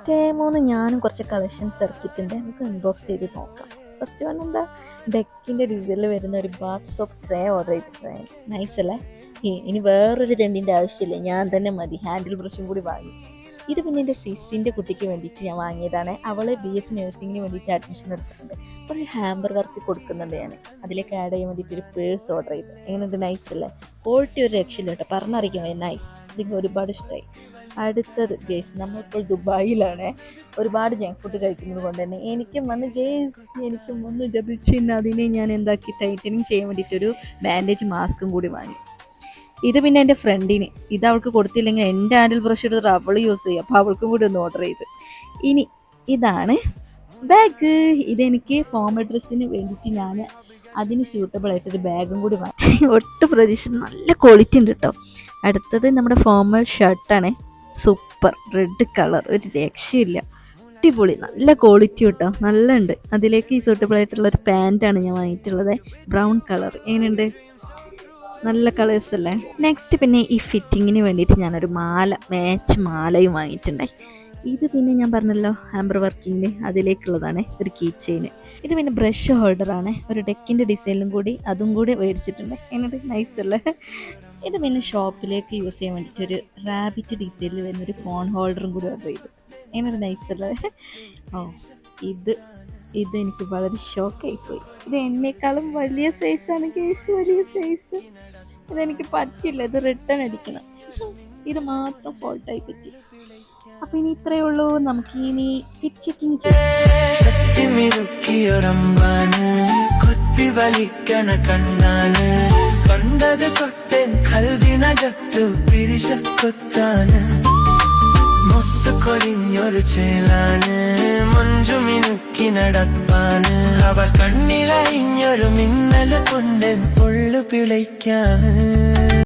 ടേമോന്ന് ഞാനും കുറച്ച് കളക്ഷൻസ് ഇറക്കിയിട്ടുണ്ട്. നമുക്ക് അൺബോക്സ് ചെയ്ത് നോക്കാം. ഫസ്റ്റ് വൺ എന്താ, ഡെക്കിൻ്റെ ഡിസൈനിൽ വരുന്ന ഒരു ബാത്ത് സോപ്പ് ട്രേ ഓർഡർ ചെയ്തിട്ടുണ്ട്. നൈസ് അല്ലേ? ഇനി വേറൊരു തെണ്ടിൻ്റെ ആവശ്യമില്ല, ഞാൻ തന്നെ മതി. ഹാൻഡിൽ ബ്രഷും കൂടി വാങ്ങി. ഇത് പിന്നെ എൻ്റെ സിസിൻ്റെ കുട്ടിക്ക് വേണ്ടിയിട്ട് ഞാൻ വാങ്ങിയതാണ്. അവൾ BSc നഴ്സിങ്ങിന് വേണ്ടിയിട്ട് അഡ്മിഷൻ എടുത്തിട്ടുണ്ട്. അപ്പോൾ ഒരു ഹാമ്പർ വർക്ക് കൊടുക്കുന്നുണ്ട് ഞാൻ. അതിലേക്ക് ആഡ് ചെയ്യാൻ വേണ്ടിയിട്ട് ഒരു പേഴ്സ് ഓർഡർ ചെയ്തു. എങ്ങനെയുണ്ട്? നൈസ് അല്ലേ? ക്വാളിറ്റി ഒരു രക്ഷയില്ല കേട്ടോ, പറഞ്ഞറിയിക്കാൻ നൈസ്. ഇതിന് ഒരുപാട് ഇഷ്ടമായി. അടുത്തത് ഗേസ്, നമ്മളിപ്പോൾ ദുബായിലാണ്. ഒരുപാട് ജങ്ക് ഫുഡ് കഴിക്കുന്നത് കൊണ്ട് തന്നെ എനിക്കും വന്ന് ഡബിൾ ചിൻ. അതിനെ ഞാൻ എന്താക്കി ടൈറ്റനിങ് ചെയ്യാൻ വേണ്ടിയിട്ടൊരു ബാൻഡേജ് മാസ്കും കൂടി വാങ്ങി. ഇത് പിന്നെ എൻ്റെ ഫ്രണ്ടിന്, ഇത് അവൾക്ക് കൊടുത്തില്ലെങ്കിൽ എൻ്റെ ഹാൻഡിൽ ബ്രഷ് എടുത്തിട്ട് അവൾ യൂസ് ചെയ്യും. അപ്പോൾ അവൾക്കും കൂടി ഒന്ന് ഓർഡർ ചെയ്ത്. ഇനി ഇതാണ് ബാഗ്. ഇതെനിക്ക് ഫോമൽ ഡ്രസ്സിന് വേണ്ടിയിട്ട് ഞാൻ അതിന് സ്യൂട്ടബിൾ ആയിട്ടൊരു ബാഗും കൂടി വാങ്ങി. ഒട്ടും പ്രതീക്ഷിച്ച് നല്ല ക്വാളിറ്റി ഉണ്ട് കേട്ടോ. അടുത്തത് നമ്മുടെ ഫോമൽ ഷർട്ടാണ്. സൂപ്പർ റെഡ് കളർ, ഒരു രക്ഷയില്ല, അടിപൊളി, നല്ല ക്വാളിറ്റി കേട്ടോ, നല്ല ഉണ്ട്. അതിലേക്ക് ഈ സൂട്ടബിൾ ആയിട്ടുള്ള ഒരു പാൻറ്റാണ് ഞാൻ വാങ്ങിയിട്ടുള്ളത്, ബ്രൗൺ കളർ. എങ്ങനെയുണ്ട്? നല്ല കളേഴ്സ് അല്ലേ? നെക്സ്റ്റ് പിന്നെ ഈ ഫിറ്റിങ്ങിന് വേണ്ടിയിട്ട് ഞാനൊരു മാച്ച് മാലയും വാങ്ങിയിട്ടുണ്ടായി. ഇത് പിന്നെ ഞാൻ പറഞ്ഞല്ലോ ഹാമ്പർ വർക്കിങ്ങിന്, അതിലേക്കുള്ളതാണ് ഒരു കീ ചെയിന്. ഇത് പിന്നെ ബ്രഷ് ഹോൾഡറാണ്, ഒരു ഡെക്കിൻ്റെ ഡിസൈനിലും കൂടി അതും കൂടി മേടിച്ചിട്ടുണ്ട്. എങ്ങനെ നൈസ് അല്ലേ? ഇത് പിന്നെ ഷോപ്പിലേക്ക് യൂസ് ചെയ്യാൻ വേണ്ടിയിട്ട് ഒരു റാബിറ്റ് ഡിസൈനിൽ വരുന്നൊരു ഫോൺ ഹോൾഡറും കൂടി ഓർഡർ ചെയ്തിട്ടുണ്ട്. എങ്ങനെ നൈസ് അല്ലേ? ഇത് എനിക്ക് വളരെ ഷോക്കായിപ്പോയി. ഇത് എന്നേക്കാളും വലിയ സൈസാണ് കേസ്, വലിയ സൈസ്. ഇതെനിക്ക് പറ്റില്ല, ഇത് റിട്ടേൺ അടിക്കണം. ഇത് മാത്രം ഫോൾട്ടായി പറ്റി. അപ്പൊ ഇനി ഇത്രയേ ഉള്ളൂ. നമുക്ക് ഇനി ഫിറ്റ് ചെക്കിങ് കണ്ടത് കൊട്ടൻ കൽവിനകത്തു പിരിശക്കൊത്താണ്. മുത്തുകൊടിഞ്ഞൊരു ചേലാണ്, മഞ്ജുമിനുക്കി നടപ്പാണ്. അവ കണ്ണിലഴിഞ്ഞൊരു മിന്നൽ കൊണ്ട് പൊള്ളു പിളയ്ക്കാണ്.